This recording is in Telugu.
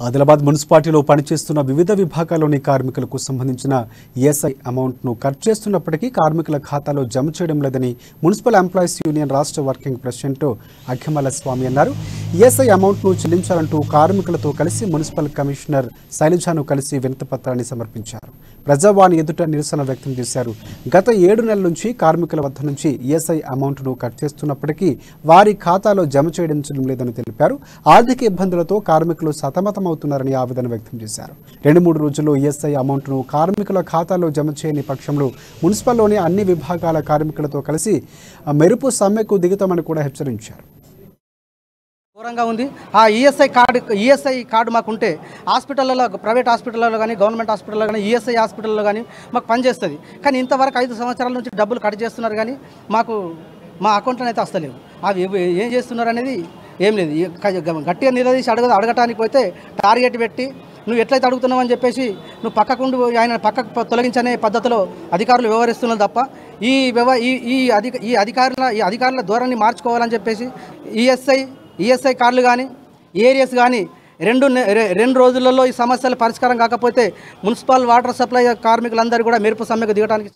ఆదిలాబాద్ మున్సిపాలిటీలో పనిచేస్తున్న వివిధ విభాగాల్లోని కార్మికులకు సంబంధించిన ఈఎస్ఐ అమౌంట్ను కట్ చేస్తున్నప్పటికీ కార్మికుల ఖాతాలో జమ చేయడం లేదని మున్సిపల్ ఎంప్లాయీస్ యూనియన్ రాష్ట్ర వర్కింగ్ ప్రెసిడెంట్ అఖ్యమల స్వామి అన్నారు. ఈఎస్ఐ అమౌంట్ను చెల్లించాలంటూ కార్మికులతో కలిసి మున్సిపల్ కమిషనర్ శైలజాను కలిసి వినతిపత్రాన్ని సమర్పించారు. ప్రజావాణి ఎదుట నిరసన వ్యక్తం చేశారు. గత 7 నెలల నుంచి కార్మికుల వద్ద నుంచి ఈఎస్ఐ అమౌంట్ను కట్ చేస్తున్నప్పటికీ వారి ఖాతాలో జమ చేయడం లేదని తెలిపారు. ఆర్థిక ఇబ్బందులతో కార్మికులు సతమతమవుతున్నారని ఆవేదన వ్యక్తం చేశారు. 2-3 రోజుల్లో ఈఎస్ఐ అమౌంట్ను కార్మికుల ఖాతాలో జమ చేయని పక్షంలో మున్సిపల్లోని అన్ని విభాగాల కార్మికులతో కలిసి మెరుపు సమ్మెకు దిగుతామని కూడా హెచ్చరించారు. ఘోరంగా ఉంది. ఆ ఈఎస్ఐ కార్డు మాకుంటే హాస్పిటల్లో, ప్రైవేట్ హాస్పిటల్లో కానీ గవర్నమెంట్ హాస్పిటల్లో కానీ ఈఎస్ఐ హాస్పిటల్లో కానీ మాకు పనిచేస్తుంది. కానీ ఇంతవరకు 5 సంవత్సరాల నుంచి డబ్బులు కట్ చేస్తున్నారు కానీ మాకు మా అకౌంట్లో అయితే వస్తలేవు. అవి ఏం చేస్తున్నారు అనేది ఏం లేదు. గట్టిగా నిలదీసి అడగటానికి పోతే టార్గెట్ పెట్టి నువ్వు ఎట్లయితే అడుగుతున్నావు అని చెప్పేసి నువ్వు పక్కకుండి ఆయన పక్కకు తొలగించనే పద్ధతిలో అధికారులు వ్యవహరిస్తున్నారు తప్ప ఈ అధికారుల ధోరణి మార్చుకోవాలని చెప్పేసి ఈఎస్ఐ కార్డులు కానీ ఏరియస్ కానీ 2 రోజులలో ఈ సమస్యల పరిష్కారం కాకపోతే మున్సిపల్ వాటర్ సప్లై కార్మికులందరూ కూడా మెరుపు సమ్మెకు దిగడానికి